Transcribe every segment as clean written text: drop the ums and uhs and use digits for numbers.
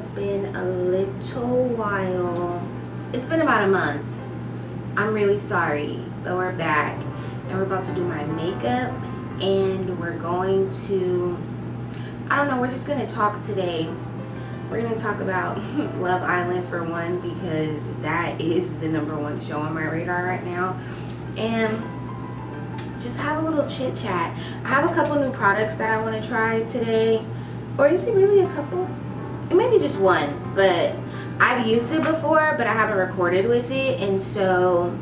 it's been a little while. It's been about a month. I'm really sorry, but we're back and we're about to do my makeup, and we're going to, I don't know, we're just gonna talk today. We're gonna talk about Love Island for one, because that is the #1 show on my radar right now, and just have a little chit chat. I have a couple new products that I want to try today. Or is it really a couple? It may be just one, but I've used it before, but I haven't recorded with it, and so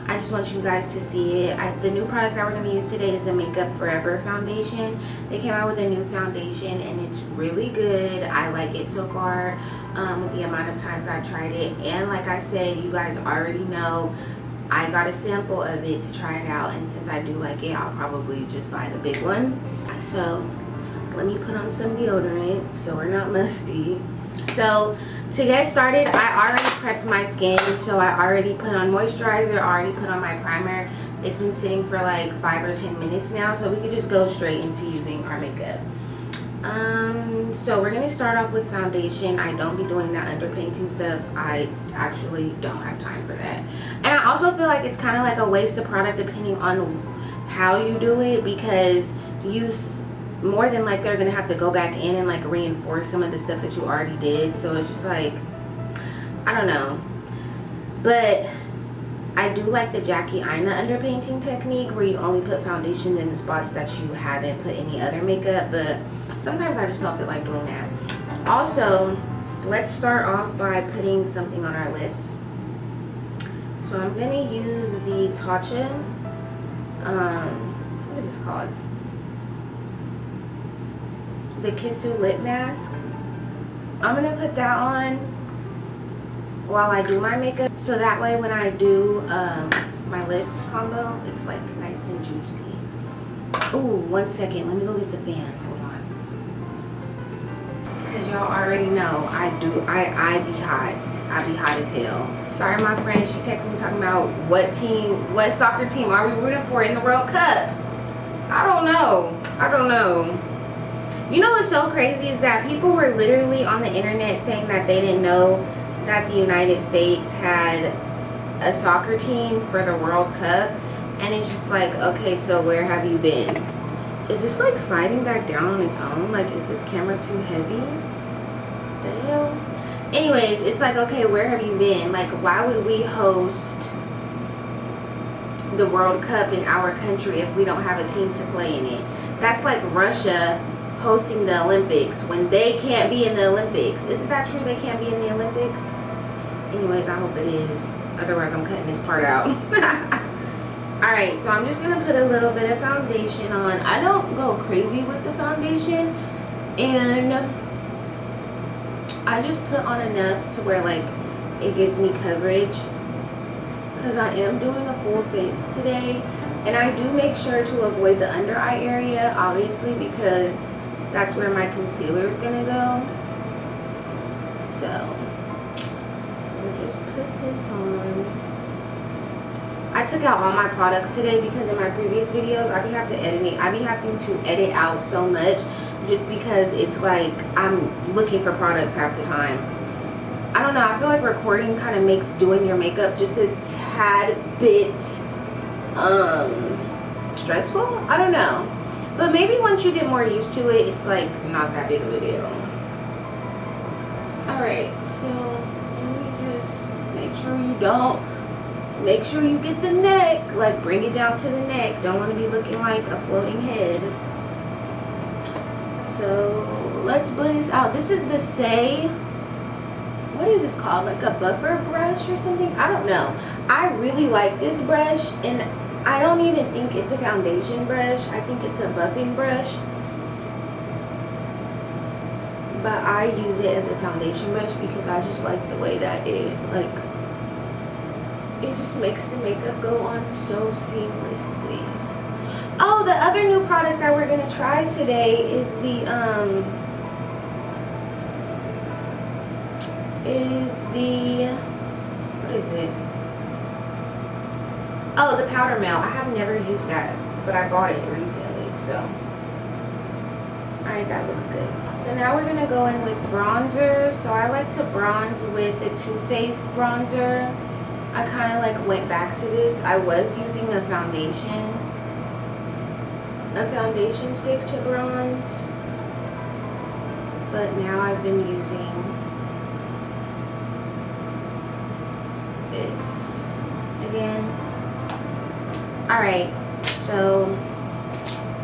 I just want you guys to see it. The new product that we're going to use today is the Makeup Forever foundation. They came out with a new foundation, and it's really good. I like it so far with the amount of times I've tried it. And like I said, you guys already know I got a sample of it to try it out, and since I do like it, I'll probably just buy the big one. So let me put on some deodorant so we're not musty. So to get started, I already prepped my skin. So I already put on moisturizer, already put on my primer. It's been sitting for like 5 or 10 minutes now, so we could just go straight into using our makeup. So we're gonna start off with foundation. I don't be doing that underpainting stuff. I actually don't have time for that. And I also feel like it's kind of like a waste of product depending on how you do it, because more than like they're gonna have to go back in and like reinforce some of the stuff that you already did. So it's just like, I don't know. But I do like the Jackie Aina underpainting technique, where you only put foundation in the spots that you haven't put any other makeup, but sometimes I just don't feel like doing that. Also, let's start off by putting something on our lips. So I'm gonna use the Tatcha, what is this called? The Kissu lip mask. I'm gonna put that on while I do my makeup, so that way when I do my lip combo, it's like nice and juicy. Ooh, 1 second, let me go get the fan. Hold on. Cause y'all already know I be hot. I be hot as hell. Sorry, my friend, she texted me talking about what soccer team are we rooting for in the World Cup? I don't know. You know what's so crazy is that people were literally on the internet saying that they didn't know that the United States had a soccer team for the World Cup, and it's just like, okay, so where have you been? Is this like sliding back down on its own? Like, is this camera too heavy? The hell? Anyways, it's like, okay, where have you been? Like, why would we host the World Cup in our country if we don't have a team to play in it? That's like Russia hosting the Olympics when they can't be in the Olympics. Isn't that true? They can't be in the Olympics? Anyways, I hope it is. Otherwise, I'm cutting this part out. Alright, so I'm just going to put a little bit of foundation on. I don't go crazy with the foundation, and I just put on enough to where like it gives me coverage, because I am doing a full face today. And I do make sure to avoid the under eye area, obviously, because that's where my concealer is gonna go. So I'll just put this on. I took out all my products today because in my previous videos I be having to edit out so much, just because it's like I'm looking for products half the time. I don't know, I feel like recording kind of makes doing your makeup just a tad bit stressful. I don't know. But maybe once you get more used to it, it's like not that big of a deal. Alright, so let me just make sure you get the neck, like bring it down to the neck. Don't want to be looking like a floating head. So let's blend this out. This is the what is this called? Like a buffer brush or something? I don't know. I really like this brush, and I don't even think it's a foundation brush. I think it's a buffing brush. But I use it as a foundation brush because I just like the way that it just makes the makeup go on so seamlessly. Oh, the other new product that we're gonna try today is what is it? Oh, the powder melt. I have never used that, but I bought it recently, so Alright, that looks good. So now we're gonna go in with bronzer. So I like to bronze with the Too Faced bronzer. I kind of like went back to this. I was using a foundation stick to bronze, but now I've been using this again. Alright, so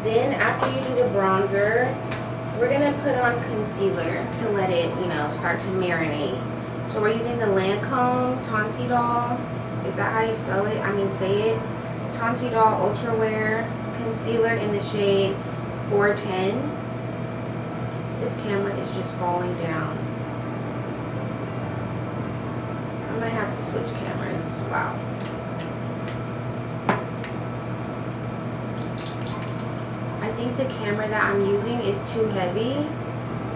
then after you do the bronzer, we're gonna put on concealer to let it, you know, start to marinate. So we're using the Lancome Tantidol. Is that how you spell it? I mean, say it. Tantidol Ultra Wear Concealer in the shade 410. This camera is just falling down. I might have to switch cameras. Wow. I think the camera that I'm using is too heavy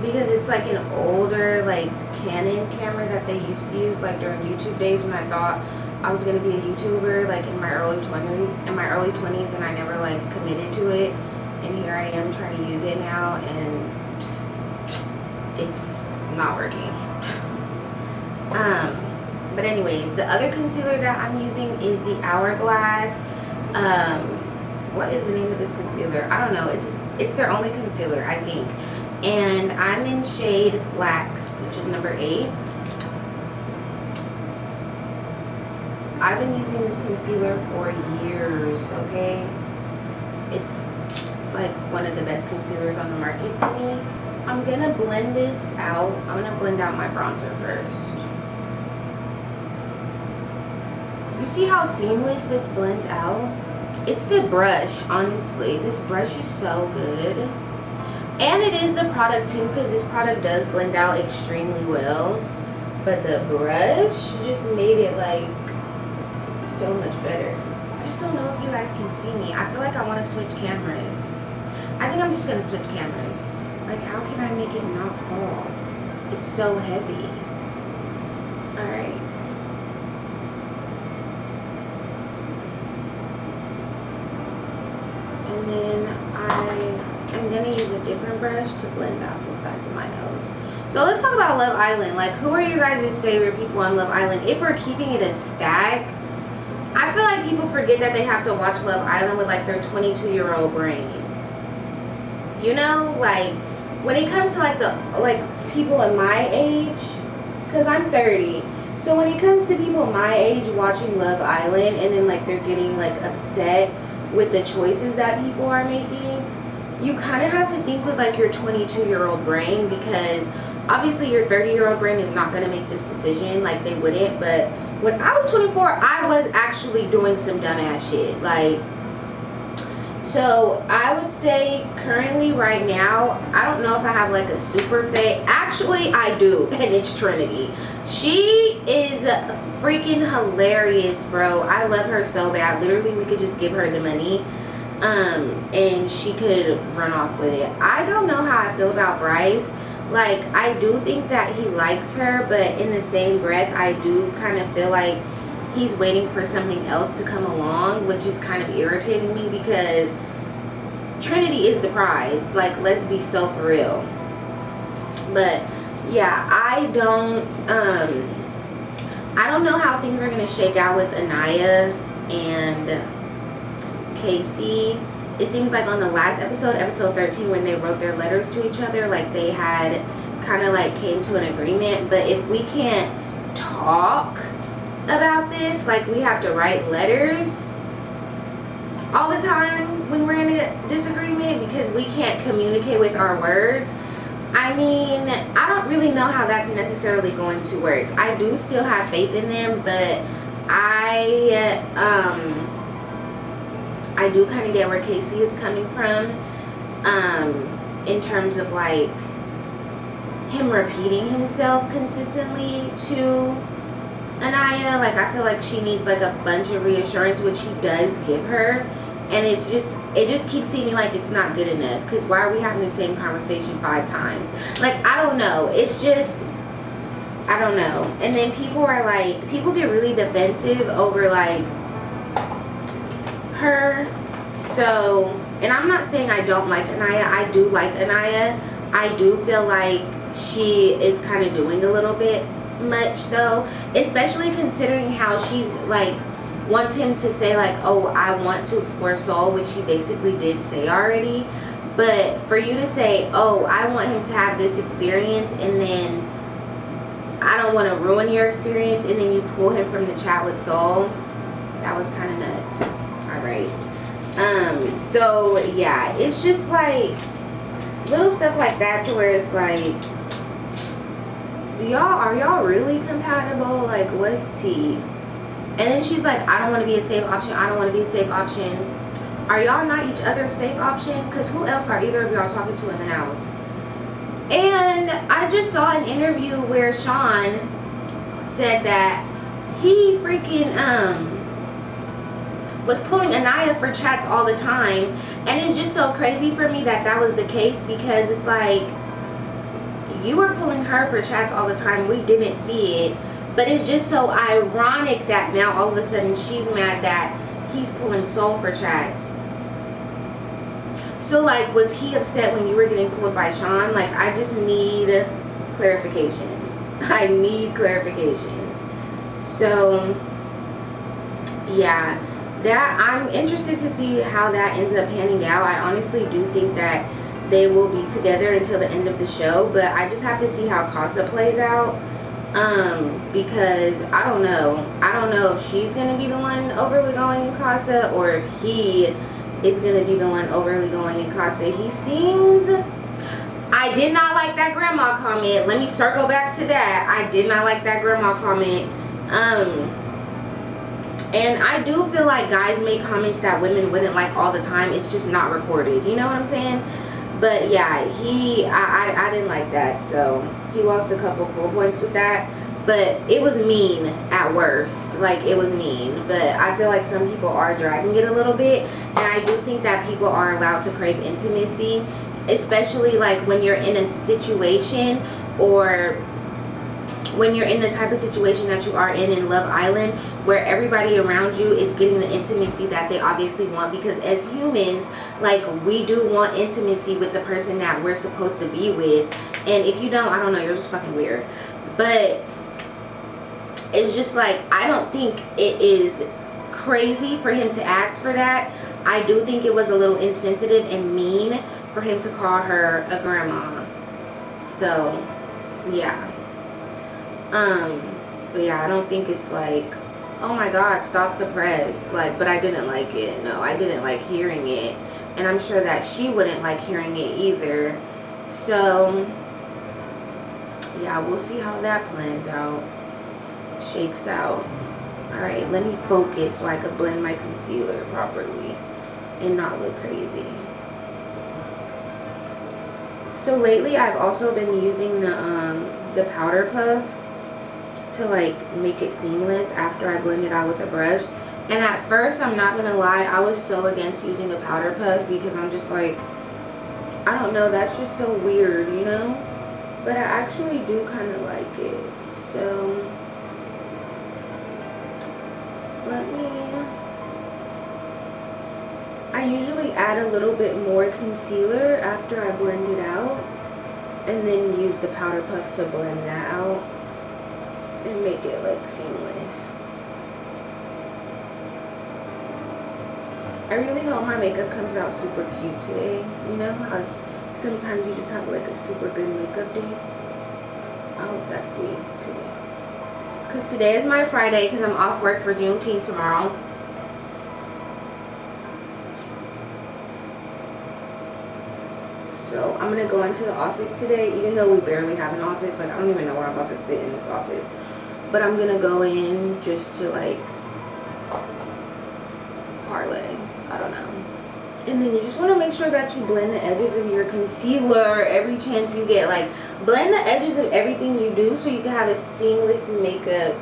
because it's like an older like Canon camera that they used to use like during YouTube days when I thought I was gonna be a YouTuber like in my early 20s, and I never like committed to it, and here I am trying to use it now and it's not working. But anyways, the other concealer that I'm using is the Hourglass. What is the name of this concealer? I don't know. It's their only concealer, I think. And I'm in shade Flax, which is number 8. I've been using this concealer for years, okay? It's like one of the best concealers on the market to me. I'm gonna blend this out. I'm gonna blend out my bronzer first. You see how seamless this blends out? It's the brush, honestly. This brush is so good. And it is the product too, because this product does blend out extremely well. But the brush just made it like so much better. I just don't know if you guys can see me. I feel like I want to switch cameras. I think I'm just going to switch cameras. Like, how can I make it not fall? It's so heavy. Alright. And then I'm going to use a different brush to blend out the sides of my nose. So let's talk about Love Island. Like, who are you guys' favorite people on Love Island? If we're keeping it a stack, I feel like people forget that they have to watch Love Island with like their 22-year-old brain. You know, like when it comes to like people in my age, because I'm 30. So when it comes to people my age watching Love Island and then like they're getting like upset with the choices that people are making, you kind of have to think with like your 22-year-old brain, because obviously your 30-year-old brain is not going to make this decision, like they wouldn't. But when I was 24, I was actually doing some dumbass shit. Like, so I would say currently right now, I don't know if I have like a super fave. Actually, I do, and it's Trinity. She is freaking hilarious, bro. I love her so bad. Literally, we could just give her the money, and she could run off with it. I don't know how I feel about Bryce. Like, I do think that he likes her, but in the same breath, I do kind of feel like he's waiting for something else to come along, which is kind of irritating me, because Trinity is the prize. Like, let's be so for real. But yeah, I don't know how things are gonna shake out with Anaya and Casey. It seems like on the last episode, episode 13, when they wrote their letters to each other, like they had kind of like came to an agreement. But if we can't talk about this, like we have to write letters all the time when we're in a disagreement because we can't communicate with our words, I mean, I don't really know how that's necessarily going to work. I do still have faith in them, but I do kind of get where Casey is coming from, in terms of like him repeating himself consistently to Anaya. Like, I feel like she needs like a bunch of reassurance, which he does give her, and it just keeps seeming like it's not good enough, because why are we having the same conversation 5 times? Like, I don't know, it's just, I don't know. And then people get really defensive over like her. So and I'm not saying I don't like Anaya. I do like Anaya. I do feel like she is kind of doing a little bit much though, especially considering how she's like wants him to say like, oh, I want to explore soul, which he basically did say already. But for you to say, oh, I want him to have this experience, and then I don't want to ruin your experience, and then you pull him from the chat with soul, that was kind of nuts. All right. So yeah, it's just like little stuff like that to where it's like, are y'all really compatible? Like, what's tea? And then she's like, I don't want to be a safe option. I don't want to be a safe option. Are y'all not each other's safe option? Because who else are either of y'all talking to in the house? And I just saw an interview where Sean said that he freaking was pulling Anaya for chats all the time. And it's just so crazy for me that that was the case, because it's like, you were pulling her for chats all the time. We didn't see it. But it's just so ironic that now all of a sudden she's mad that he's pulling soul for chats. So like, was he upset when you were getting pulled by Sean? Like, I just need clarification. I need clarification. So yeah, that I'm interested to see how that ends up panning out. I honestly do think that they will be together until the end of the show, but I just have to see how Casa plays out. Because I don't know if she's gonna be the one overly going in Casa, or if he is gonna be the one overly going in Casa. He seems, I did not like that grandma comment. Let me circle back to that. I did not like that grandma comment. And I do feel like guys make comments that women wouldn't like all the time. It's just not reported, you know what I'm saying? But yeah, I didn't like that. So he lost a couple cool points with that. But it was mean at worst. Like, it was mean. But I feel like some people are dragging it a little bit. And I do think that people are allowed to crave intimacy. Especially like when you're in a situation, or when you're in the type of situation that you are in Love Island, where everybody around you is getting the intimacy that they obviously want. Because as humans, like, we do want intimacy with the person that we're supposed to be with. And if you don't, I don't know, you're just fucking weird. But it's just like, I don't think it is crazy for him to ask for that. I do think it was a little insensitive and mean for him to call her a grandma. So yeah. But yeah, I don't think it's like, oh my god, stop the press. Like, but I didn't like it. No, I didn't like hearing it. And I'm sure that she wouldn't like hearing it either. So yeah, we'll see how that plans out, shakes out. Alright, let me focus so I could blend my concealer properly and not look crazy. So lately I've also been using the powder puff to like make it seamless after I blend it out with a brush. And at first, I'm not gonna lie, I was so against using a powder puff, because I'm just like, I don't know, that's just so weird, you know? But I actually do kind of like it. So I usually add a little bit more concealer after I blend it out, and then use the powder puff to blend that out and make it like seamless. I really hope my makeup comes out super cute today. You know how sometimes you just have like a super good makeup day? I hope that's me today. Because today is my Friday, because I'm off work for Juneteenth tomorrow. So I'm going to go into the office today, even though we barely have an office. Like, I don't even know where I'm about to sit in this office. But I'm going to go in just to like parlay. I don't know. And then you just want to make sure that you blend the edges of your concealer every chance you get. Like, blend the edges of everything you do so you can have a seamless makeup,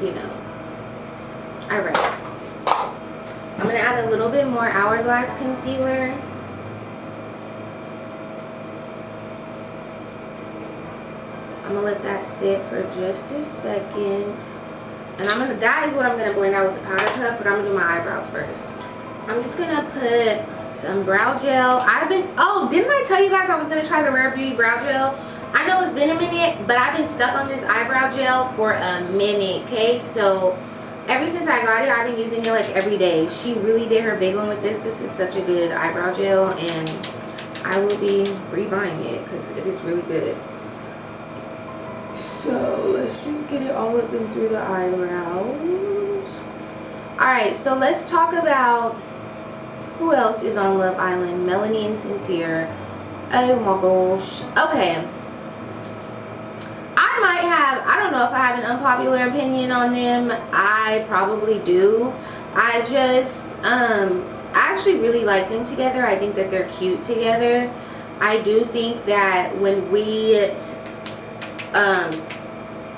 you know. Alright. I'm going to add a little bit more Hourglass concealer. I'm going to let that sit for just a second. And that is what I'm going to blend out with the powder makeup, but I'm gonna do my eyebrows first. I'm just gonna put some brow gel. Oh, didn't I tell you guys I was gonna try the Rare Beauty brow gel? I know it's been a minute, but I've been stuck on this eyebrow gel for a minute, okay? So ever since I got it, I've been using it like every day. She really did her big one with this. This is such a good eyebrow gel, and I will be rebuying it because it is really good. So let's just get it all up and through the eyebrows. Alright, so let's talk about who else is on Love Island. Melanie and Sincere. Oh my gosh. Okay. I don't know if I have an unpopular opinion on them. I probably do. I actually really like them together. I think that they're cute together. I do think that when we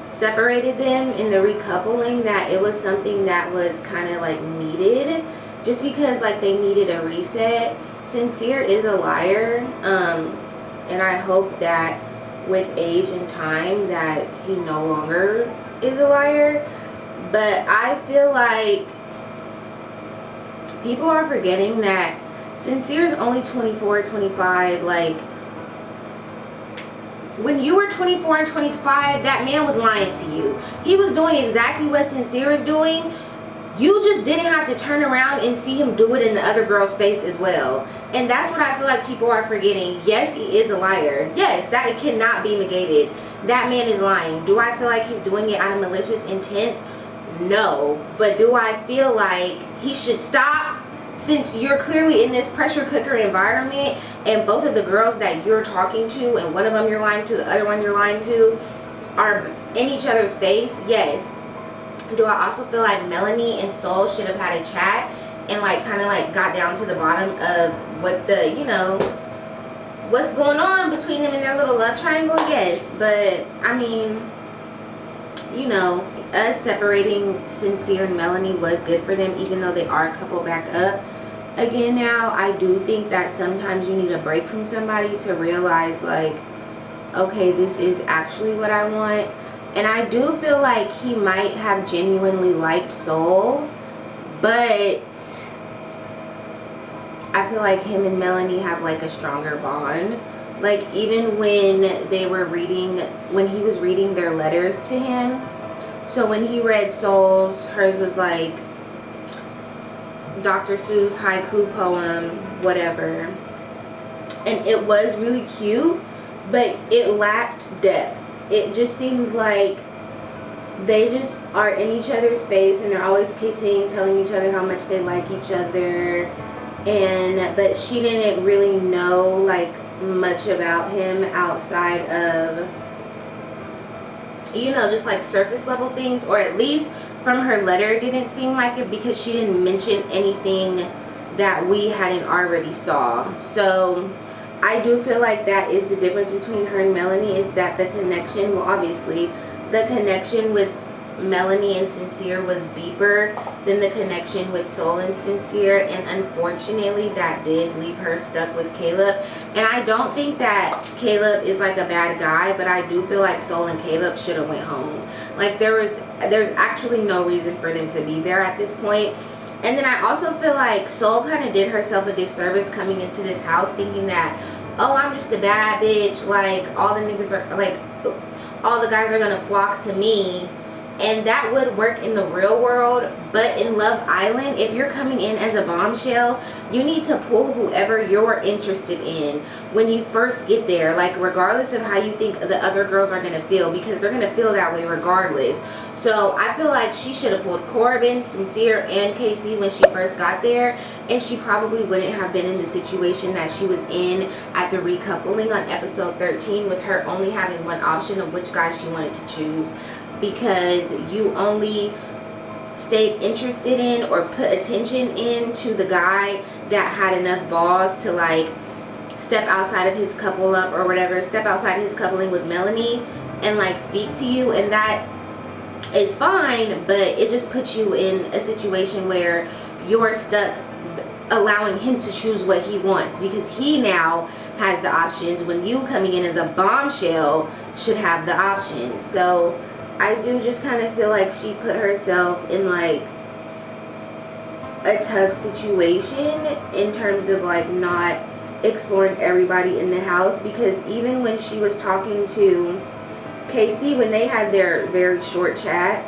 separated them in the recoupling, that it was something that was kind of like needed, just because like they needed a reset. Sincere is a liar, and I hope that with age and time that he no longer is a liar. But I feel like people are forgetting that Sincere is only 24, 25. Like, when you were 24 and 25, that man was lying to you. He was doing exactly what Sincere is doing. You just didn't have to turn around and see him do it in the other girl's face as well. And that's what I feel like people are forgetting. Yes, he is a liar. Yes, that it cannot be negated. That man is lying. Do I feel like he's doing it out of malicious intent? No. But do I feel like he should stop? Since you're clearly in this pressure cooker environment, and both of the girls that you're talking to, and one of them you're lying to, the other one you're lying to, are in each other's face, yes. Do I also feel like Melanie and Soul should have had a chat and like kind of like got down to the bottom of what the, you know, what's going on between them and their little love triangle? Yes. But I mean, you know, us separating Sincere and Melanie was good for them, even though they are a couple back up again now. I do think that sometimes you need a break from somebody to realize like, okay, this is actually what I want. And I do feel like he might have genuinely liked Soul, but I feel like him and Melanie have like a stronger bond. Like, even when they were reading, when he was reading their letters to him, so when he read Soul's, hers was like Dr. Seuss haiku poem, whatever, and it was really cute, but it lacked depth. It just seemed like they just are in each other's face and they're always kissing, telling each other how much they like each other, but she didn't really know like much about him outside of, you know, just like surface level things, or at least from her letter it didn't seem like it, because she didn't mention anything that we hadn't already saw. So I do feel like that is the difference between her and Melanie, is that the connection, well, obviously the connection with Melanie and Sincere was deeper than the connection with Soul and Sincere, and unfortunately that did leave her stuck with Caleb. And I don't think that Caleb is like a bad guy, but I do feel like Soul and Caleb should have went home. Like, there's actually no reason for them to be there at this point. And then I also feel like Soul kind of did herself a disservice coming into this house thinking that, oh, I'm just a bad bitch, like all the niggas are, like all the guys are gonna flock to me. And that would work in the real world, but in Love Island, if you're coming in as a bombshell, you need to pull whoever you're interested in when you first get there, like regardless of how you think the other girls are gonna feel, because they're gonna feel that way regardless. So I feel like she should have pulled Corbin, Sincere, and Casey when she first got there, and she probably wouldn't have been in the situation that she was in at the recoupling on episode 13, with her only having one option of which guy she wanted to choose, because you only stayed interested in or put attention into the guy that had enough balls to like step outside of his couple up or whatever, step outside his coupling with Melanie and like speak to you. And that is fine, but it just puts you in a situation where you're stuck allowing him to choose what he wants, because he now has the options when you coming in as a bombshell should have the options. So I do just kind of feel like she put herself in like a tough situation in terms of like not exploring everybody in the house, because even when she was talking to Casey, when they had their very short chat,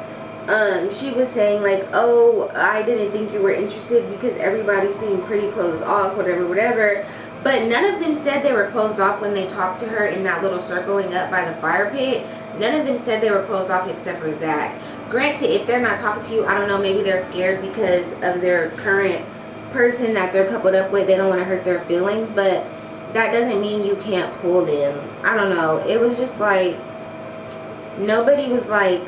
she was saying like, oh, I didn't think you were interested because everybody seemed pretty closed off, whatever. But none of them said they were closed off when they talked to her in that little circling up by the fire pit. None of them said they were closed off except for Zach. Granted, if they're not talking to you, I don't know, maybe they're scared because of their current person that they're coupled up with. They don't want to hurt their feelings, but that doesn't mean you can't pull them. I don't know. It was just like, nobody was like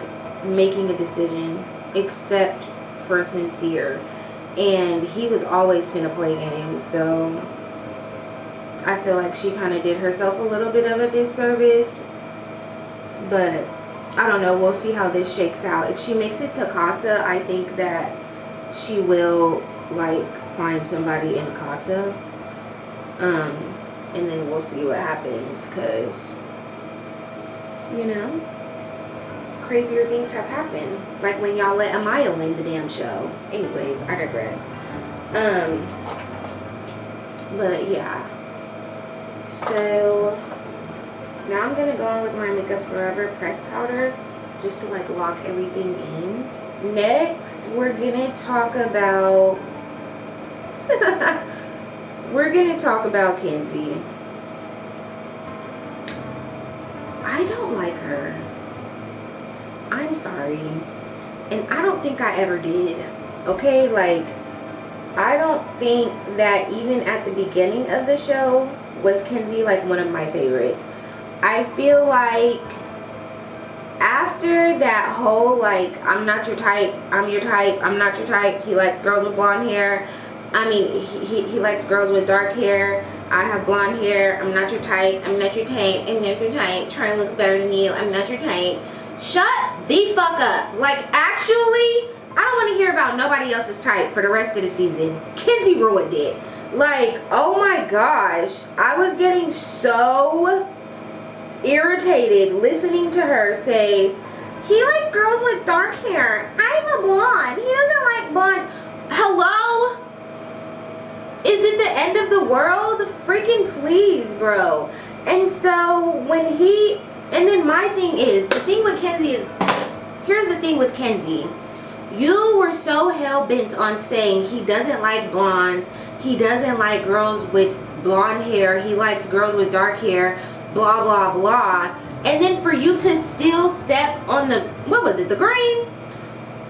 making a decision except for Sincere. And he was always finna play games, so I feel like she kind of did herself a little bit of a disservice. But I don't know. We'll see how this shakes out. If she makes it to Casa, I think that she will like find somebody in Casa. And then we'll see what happens, because, you know, crazier things have happened. Like when y'all let Amaya win the damn show. Anyways, I digress. But yeah. So now I'm gonna go on with my Makeup Forever press powder just to like lock everything in. Next, we're gonna talk about Kenzie. I don't like her. I'm sorry. And I don't think I ever did. Okay, like, I don't think that even at the beginning of the show was Kenzie like one of my favorites. I feel like after that whole like, I'm not your type, I'm your type, I'm not your type, he likes girls with blonde hair, I mean he likes girls with dark hair, I have blonde hair, I'm not your type, I'm not your type, I'm not your type, Charlie looks better than you, I'm not your type. Shut the fuck up. Like, actually, I don't want to hear about nobody else's type for the rest of the season. Kenzie ruined it. Like, oh my gosh, I was getting so irritated listening to her say, he likes girls with dark hair, I'm a blonde, he doesn't like blondes. Hello? Is it the end of the world? Freaking please, bro. And so when he, and then my thing is, the thing with Kenzie is, here's the thing with Kenzie. You were so hell-bent on saying he doesn't like blondes, he doesn't like girls with blonde hair, he likes girls with dark hair, blah, blah, blah. And then for you to still step on the, what was it, the green?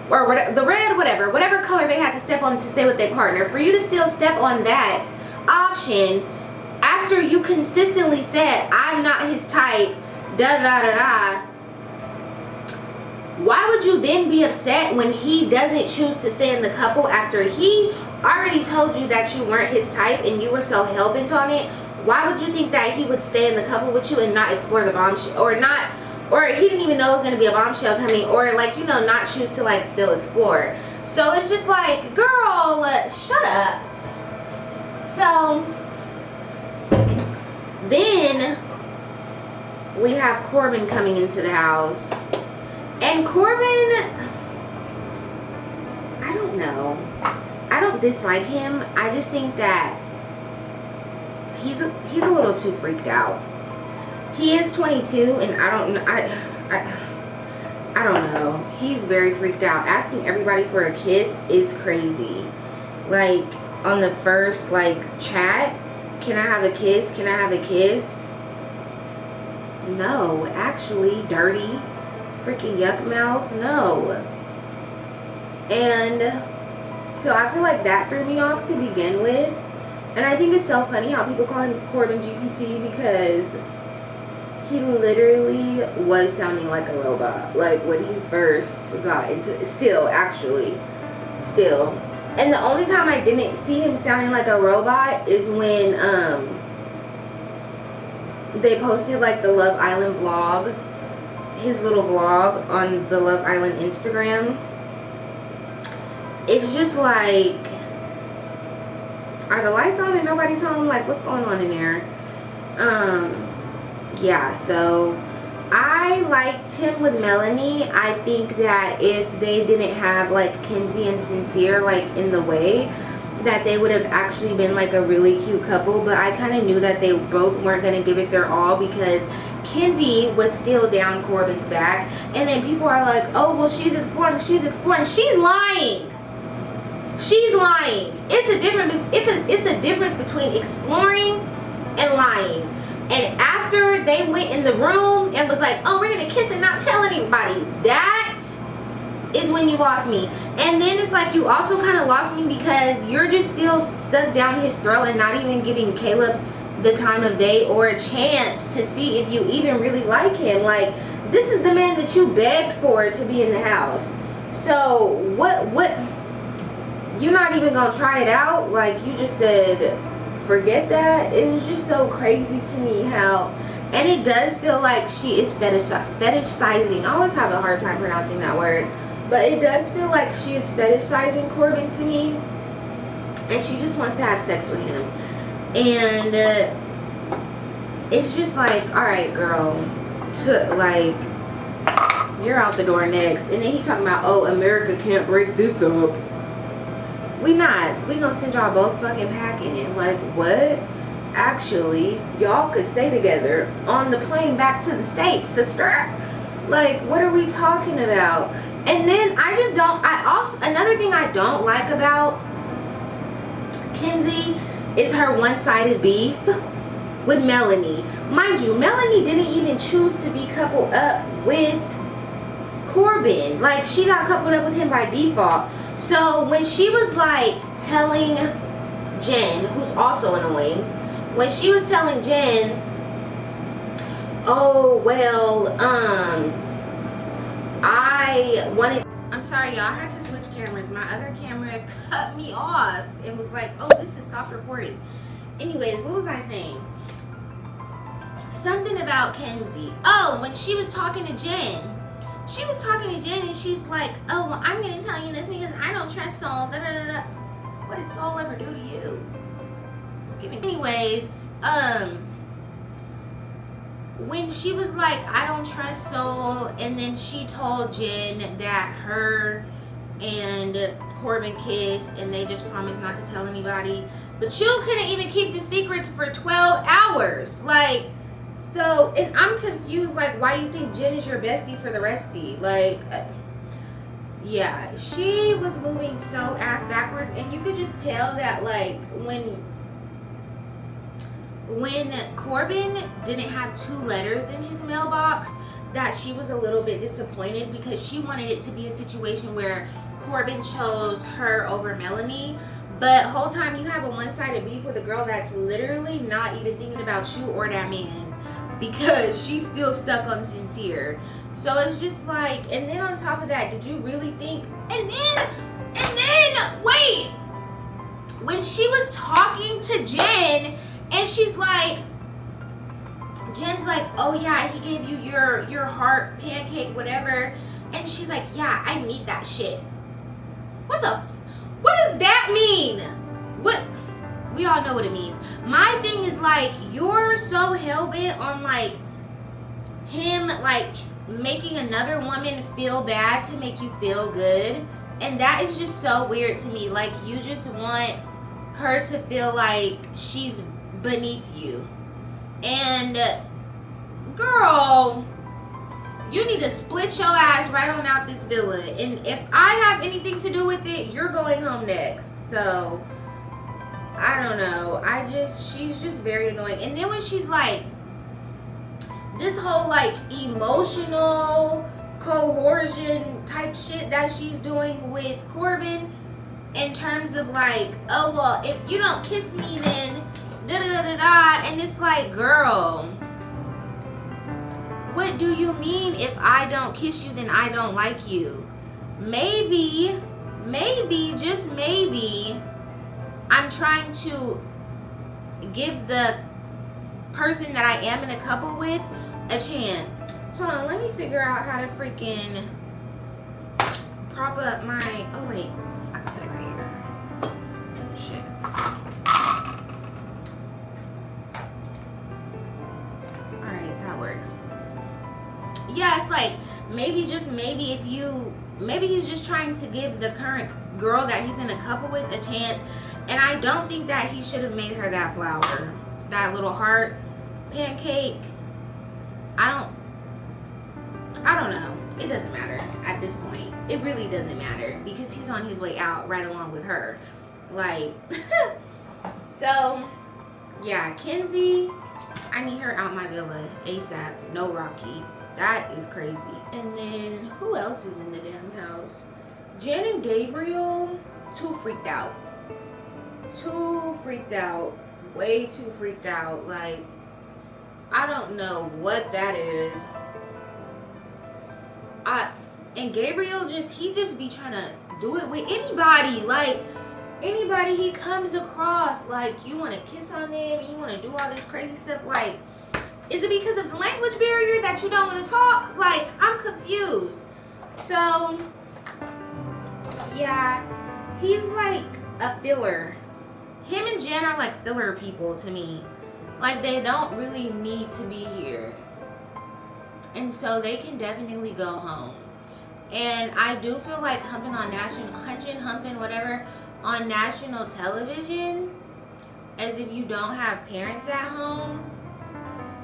Or whatever, the red, whatever color they had to step on to stay with their partner. For you to still step on that option after you consistently said, I'm not his type, da-da-da-da-da. Why would you then be upset when he doesn't choose to stay in the couple after he already told you that you weren't his type and you were so hell-bent on it? Why would you think that he would stay in the couple with you and not explore the bombshell, or he didn't even know it was going to be a bombshell coming, or like, you know, not choose to like still explore? So it's just like, girl, shut up. So then we have Corbin coming into the house. And Corbin, I don't know. I don't dislike him. I just think that he's a little too freaked out. He is 22, and I don't know. He's very freaked out. Asking everybody for a kiss is crazy. Like, on the first like chat, can I have a kiss? Can I have a kiss? No, actually, dirty, freaking yuck mouth, no. And so I feel like that threw me off to begin with. And I think it's so funny how people call him Corbin GPT, because he literally was sounding like a robot. Like when he first got into, still. And the only time I didn't see him sounding like a robot is when they posted like the Love Island vlog, his little vlog on the Love Island Instagram. It's just like, are the lights on and nobody's home? Like, what's going on in there? Yeah, so I liked him with Melanie. I think that if they didn't have like Kenzie and Sincere like in the way, that they would have actually been like a really cute couple. But I kind of knew that they both weren't going to give it their all, because Kenzie was still down Corbin's back. And then people are like, oh, well, she's exploring. She's lying. She's lying. It's a difference between exploring and lying. And after they went in the room and was like, oh, we're going to kiss and not tell anybody, that is when you lost me. And then it's like you also kind of lost me because you're just still stuck down his throat and not even giving Caleb the time of day or a chance to see if you even really like him. Like, this is the man that you begged for to be in the house. So what you're not even gonna try it out? Like, you just said forget that? It was just so crazy to me how, and it does feel like she is fetishizing. I always have a hard time pronouncing that word, but it does feel like she is fetishizing Corbin to me, and she just wants to have sex with him. And it's just like, all right, girl, like, you're out the door next. And then he talking about, oh, America can't break this up. We gonna send y'all both fucking packing. Like, what? Actually, y'all could stay together on the plane back to the States, sister. Like, what are we talking about? And then another thing I don't like about Kenzie is her one-sided beef with Melanie. Mind you, Melanie didn't even choose to be coupled up with Corbin. Like, she got coupled up with him by default. So when she was like telling Jen, who's also annoying, when she was telling Jen, oh, well, I'm sorry, y'all, I had to switch cameras. My other camera cut me off. It was like, oh, this is stop recording. Anyways, what was I saying? Something about Kenzie. Oh, when she was talking to Jen. She was talking to Jen and she's like, oh, well, I'm going to tell you this because I don't trust Soul. Da, da, da, da. What did Soul ever do to you? It's giving. Anyways, when she was like, I don't trust Soul, and then she told Jen that her and Corbin kissed and they just promised not to tell anybody. But you couldn't even keep the secrets for 12 hours. Like, so, and I'm confused, like, why you think Jen is your bestie for the restie? Like, yeah, she was moving so ass backwards, and you could just tell that, like, when Corbin didn't have 2 letters in his mailbox, that she was a little bit disappointed because she wanted it to be a situation where Corbin chose her over Melanie. But whole time you have a one-sided beef with a girl that's literally not even thinking about you or that man, because she's still stuck on Sincere. So it's just like, and then on top of that, did you really think, and then wait, when she was talking to Jen and she's like, Jen's like, oh yeah, he gave you your heart pancake, whatever, and she's like, yeah, I need that shit. What does that mean? What? We all know what it means. My thing is, like, you're so hell-bent on, like, him, like, making another woman feel bad to make you feel good. And that is just so weird to me. Like, you just want her to feel like she's beneath you. And, girl, you need to split your ass right on out this villa. And if I have anything to do with it, you're going home next. So, I don't know. She's just very annoying. And then when she's like, this whole like emotional coercion type shit that she's doing with Corbin, in terms of like, oh, well, if you don't kiss me, then da da da da. And it's like, girl, what do you mean if I don't kiss you, then I don't like you? Maybe, just maybe, I'm trying to give the person that I am in a couple with a chance. Hold on, let me figure out how to freaking prop up my, oh wait, I can put it right here. Oh shit. Alright, that works. yeah, it's like maybe maybe he's just trying to give the current girl that he's in a couple with a chance. And I don't think that he should have made her that flower, that little heart pancake. I don't know. It doesn't matter at this point. It really doesn't matter because he's on his way out right along with her. Like, so yeah, Kenzie, I need her out my villa ASAP. No Rocky. That is crazy. And then who else is in the damn house? Jen and Gabriel, too freaked out. Too freaked out. Way too freaked out. Like, I don't know what that is. And Gabriel he just be trying to do it with anybody. Like, anybody he comes across. Like, you want to kiss on them and you want to do all this crazy stuff. Like, is it because of the language barrier that you don't want to talk? Like, I'm confused. So, yeah, he's like a filler. Him and Jen are like filler people to me. Like, they don't really need to be here. And so they can definitely go home. And I do feel like humping on whatever, on national television, as if you don't have parents at home,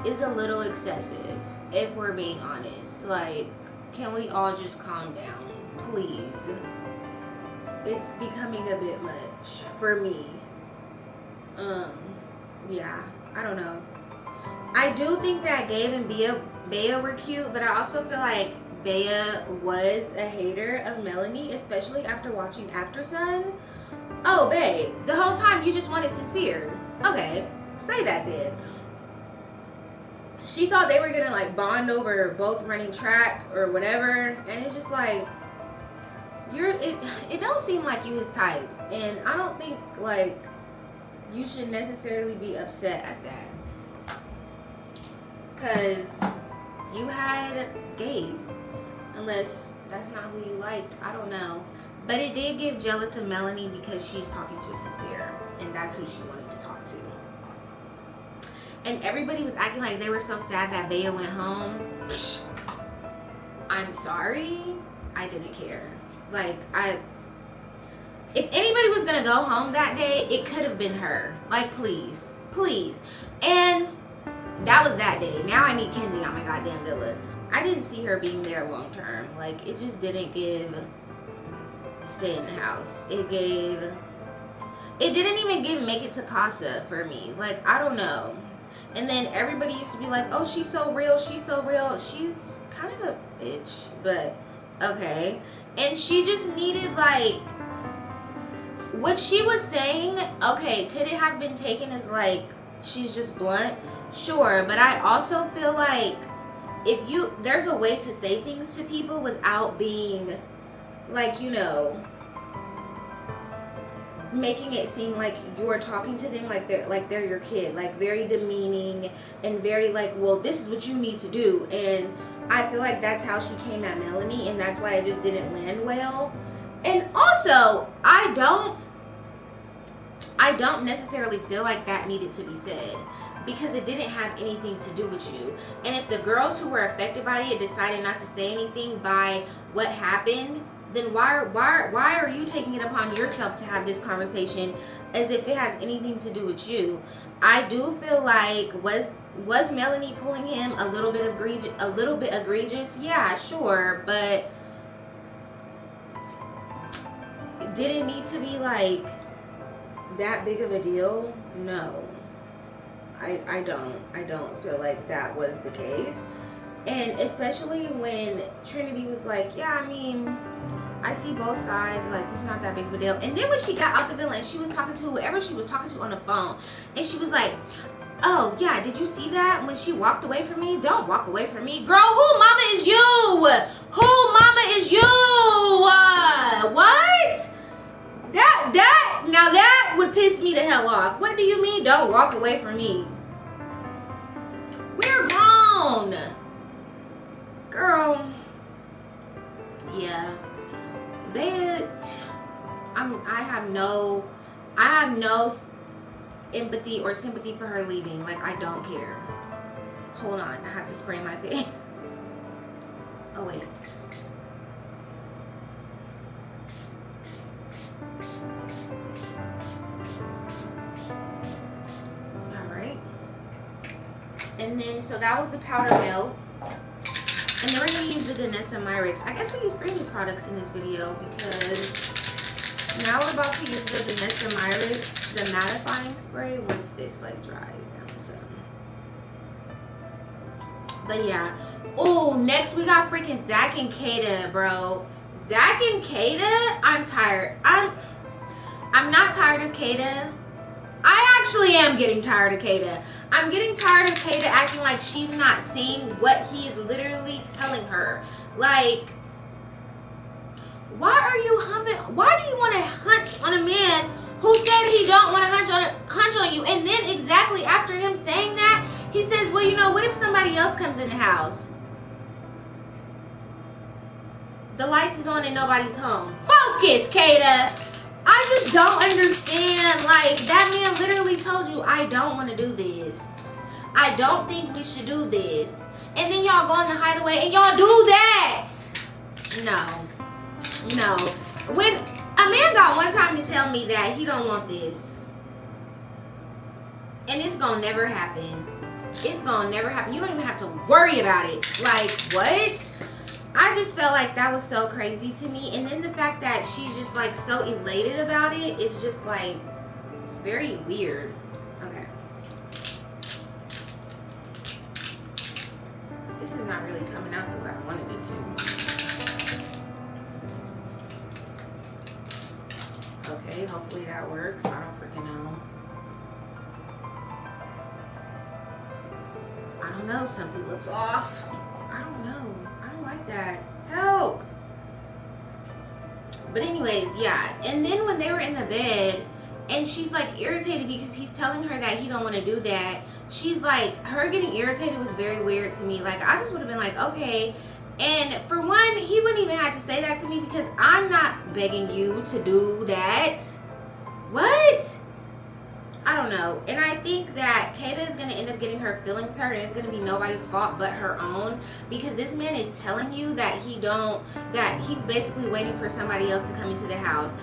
is a little excessive, if we're being honest. Like, can we all just calm down, please? It's becoming a bit much for me. Yeah, I don't know. I do think that Gabe and Bea were cute, but I also feel like Bea was a hater of Melanie, especially after watching After Sun. Oh, babe, the whole time you just wanted Sincere. Okay, say that then. She thought they were gonna like bond over both running track or whatever, and it's just like, it don't seem like you his type, and I don't think like you should necessarily be upset at that, because you had Gabe, unless that's not who you liked. I don't know, but it did give jealous of Melanie because she's talking to Sincere, and that's who she wanted to talk to. And everybody was acting like they were so sad that Bea went home. Psh, I'm sorry, I didn't care. Like, if anybody was gonna go home that day, it could have been her. Like, please. And that was that day. Now I need Kenzie on my goddamn villa. I didn't see her being there long term. Like, it just didn't give stay in the house. It didn't even give make it to Casa for me. Like, I don't know. And then everybody used to be like, oh, she's so real. She's kind of a bitch, but okay. And she just needed, like, what she was saying, okay, could it have been taken as like she's just blunt? Sure, but I also feel like there's a way to say things to people without being like, you know, making it seem like you're talking to them like they're your kid, like very demeaning and very like, well, this is what you need to do. And I feel like that's how she came at Melanie, and that's why it just didn't land well. And also, I don't necessarily feel like that needed to be said, because it didn't have anything to do with you. And if the girls who were affected by it decided not to say anything by what happened, then why are you taking it upon yourself to have this conversation as if it has anything to do with you? I do feel like was Melanie pulling him a little bit egregious? Yeah, sure, but did it need to be like that big of a deal? No. I don't feel like that was the case. And especially when Trinity was like, yeah, I mean, I see both sides, like, it's not that big of a deal. And then when she got out the villa and she was talking to whoever she was talking to on the phone, and she was like, oh yeah, did you see that when she walked away from me? Don't walk away from me. Girl, who mama is you? Who mama is you? What? Now that would piss me the hell off. What do you mean, don't walk away from me? We're grown. Girl. Yeah. Bitch. I have no empathy or sympathy for her leaving. Like, I don't care. Hold on, I have to spray my face. Oh, wait. Alright. And then, so that was the powder milk. And then we're going to use the Danessa Myrix. I guess we used 3 new products in this video because now we're about to use the Danessa Myrix, the mattifying spray, once this like dries down some. But yeah. Oh, next we got freaking Zach and Kata, bro. Zach and Kata, I'm tired. I'm not tired of Kata. I actually am getting tired of Kata. I'm getting tired of Kata acting like she's not seeing what he is literally telling her. Like, why are you humping? Why do you want to hunch on a man who said he don't want to hunch on you? And then exactly after him saying that, he says, well, you know, what if somebody else comes in the house? The lights is on and nobody's home. Focus, Kata. I just don't understand. Like, that man literally told you, I don't want to do this. I don't think we should do this. And then y'all go in the hideaway and y'all do that. No. No. When a man got one time to tell me that he don't want this. And it's gonna never happen. It's gonna never happen. You don't even have to worry about it. Like, what? I just felt like that was so crazy to me. And then the fact that she's just like so elated about it is just like very weird. Okay. This is not really coming out the way I wanted it to. Okay, hopefully that works. I don't freaking know. I don't know. Something looks off. I don't know. Like that. Help. But anyways, yeah. And then when they were in the bed and she's like irritated because he's telling her that he don't want to do that, she's like, her getting irritated was very weird to me. Like, I just would have been like, okay. And for one, he wouldn't even have to say that to me because I'm not begging you to do that. What? I don't know. And I think that Kata is going to end up getting her feelings hurt and it's going to be nobody's fault but her own, because this man is telling you that that he's basically waiting for somebody else to come into the house,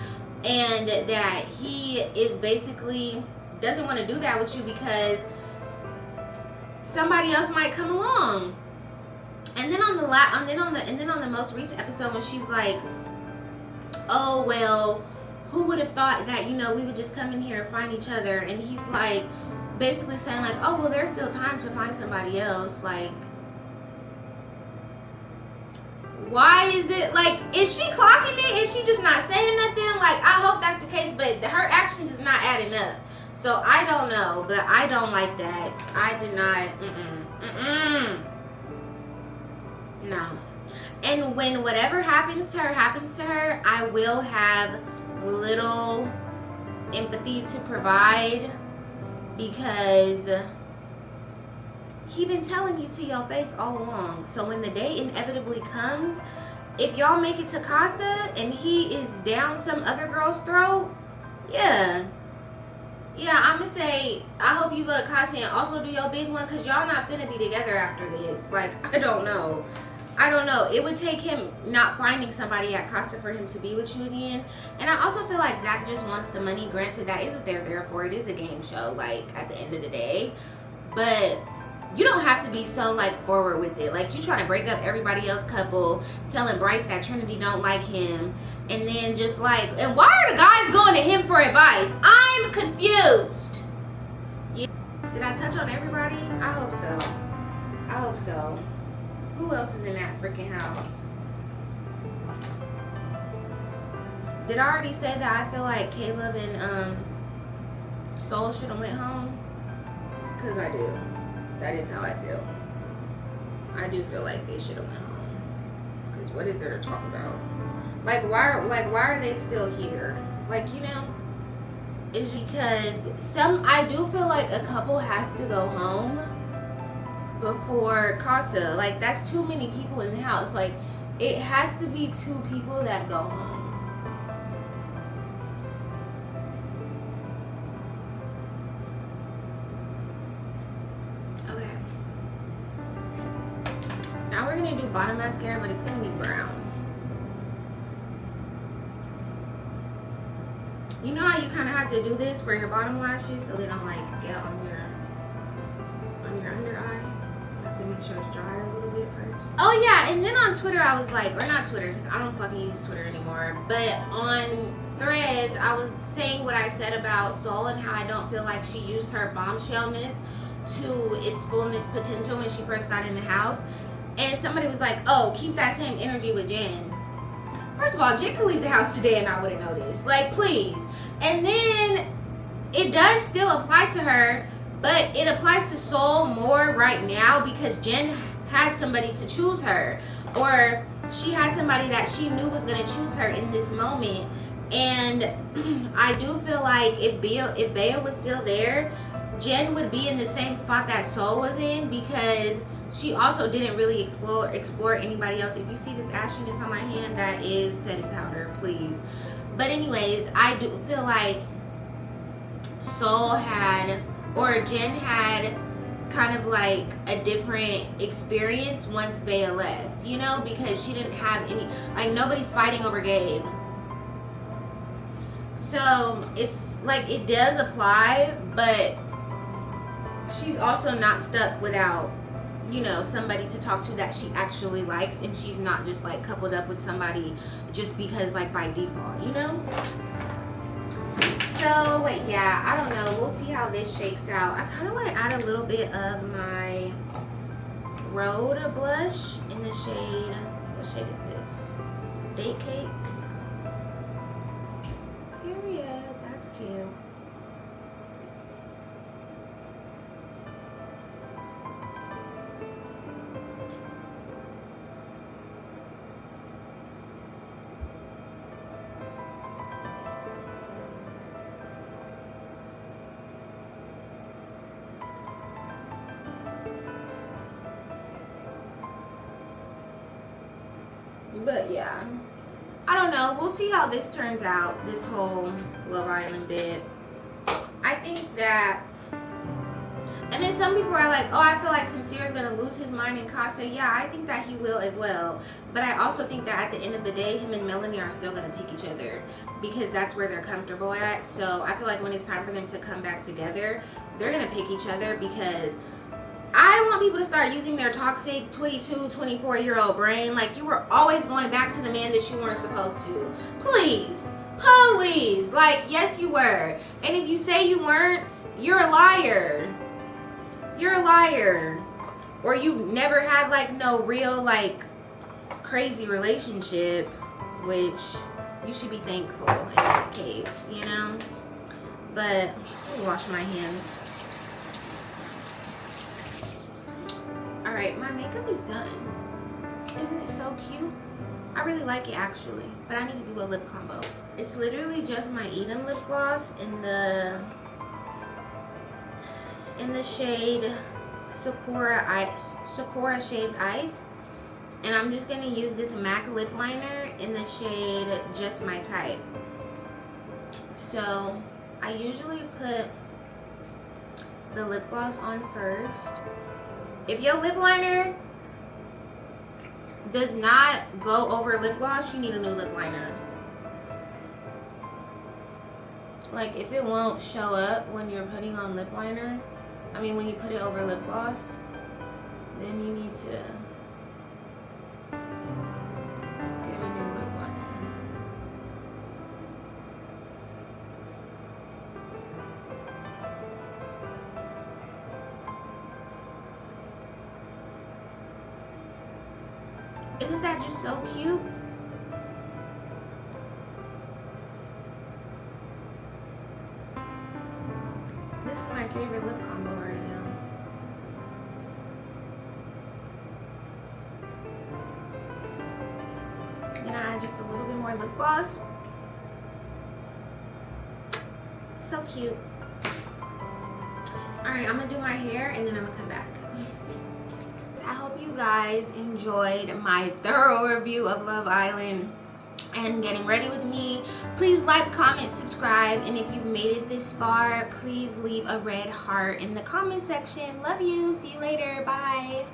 and that he is basically doesn't want to do that with you because somebody else might come along. And then on the most recent episode when she's like, oh, well, who would have thought that, you know, we would just come in here and find each other? And he's like, basically saying like, oh, well, there's still time to find somebody else. Like, why is it, like, is she clocking it? Is she just not saying nothing? Like, I hope that's the case, but her actions is not adding up. So I don't know, but I don't like that. I did not, no. And when whatever happens to her, I will have little empathy to provide, because he been telling you to your face all along. So when the day inevitably comes, if y'all make it to Casa and he is down some other girl's throat, yeah, I'm gonna say, I hope you go to Casa and also do your big one, because y'all not finna be together after this. Like, I don't know. It would take him not finding somebody at Costa for him to be with you again. And I also feel like Zach just wants the money. Granted, that is what they're there for. It is a game show, like, at the end of the day. But you don't have to be so, like, forward with it. Like, you trying to break up everybody else couple, telling Bryce that Trinity don't like him. And then just, like, and why are the guys going to him for advice? I'm confused. Yeah. Did I touch on everybody? I hope so. Who else is in that freaking house? Did I already say that I feel like Caleb and Soul should have went home? Because I do. That is how I feel. I do feel like they should have went home. Because what is there to talk about? Like, why are they still here? Like, you know, it's because I do feel like a couple has to go home before Casa. Like, that's too many people in the house. Like, it has to be 2 people that go home. Okay. Now we're gonna do bottom mascara, but it's gonna be brown. You know how you kind of have to do this for your bottom lashes so they don't like get on your under eye? You have to make sure it's dry a little bit first. Oh yeah, and then on Twitter I was like, or not Twitter, because I don't fucking use Twitter anymore, but on Threads I was saying what I said about Sol and how I don't feel like she used her bombshellness to its fullness potential when she first got in the house. And somebody was like, oh, keep that same energy with Jen. First of all, Jen could leave the house today and I wouldn't notice. Like, please. And then it does still apply to her, but it applies to Sol more right now because Jen had somebody to choose her, or she had somebody that she knew was going to choose her in this moment. And I do feel like if Bea was still there, Jen would be in the same spot that Sol was in, because she also didn't really explore anybody else. If you see this ashiness on my hand, that is setting powder, please. But anyways, I do feel like Sol had, or Jen had, kind of like a different experience once Bea left, you know, because she didn't have any, like, nobody's fighting over Gabe. So it's like it does apply, but she's also not stuck without, you know, somebody to talk to that she actually likes, and she's not just like coupled up with somebody just because, like, by default, you know. So yeah, I don't know, we'll see how this shakes out. I kind of want to add a little bit of my Road blush in the shade, what shade is this? Date Cake. Period. That's cute. But yeah, I don't know, we'll see how this turns out, this whole Love Island bit. I think that, and then some people are like, oh, I feel like Sincere is gonna lose his mind in Casa. Yeah, I think that he will as well, but I also think that at the end of the day, him and Melanie are still gonna pick each other because that's where they're comfortable at. So I feel like when it's time for them to come back together, they're gonna pick each other, because I want people to start using their toxic 22, 24-year-old brain. Like, you were always going back to the man that you weren't supposed to. Please. Please. Like, yes, you were. And if you say you weren't, you're a liar. You're a liar. Or you never had, like, no real, like, crazy relationship, which you should be thankful in that case, you know? But, let me wash my hands. Alright, my makeup is done. Isn't it so cute? I really like it actually, but I need to do a lip combo. It's literally just my Eden lip gloss in the shade Sakura Shaved Ice. And I'm just gonna use this MAC lip liner in the shade Just My Type. So I usually put the lip gloss on first. If your lip liner does not go over lip gloss, you need a new lip liner. Like, if it won't show up when you're putting on lip liner, I mean when you put it over lip gloss, then you need to get a new lip liner. Isn't that just so cute? This is my favorite lip combo right now. Then I add just a little bit more lip gloss. So cute. Alright, I'm gonna do my hair and then I'm gonna come back. I hope you guys enjoyed my thorough review of Love Island and getting ready with me. Please like, comment, subscribe, and if you've made it this far, please leave a red heart in the comment section. Love you. See you later. Bye.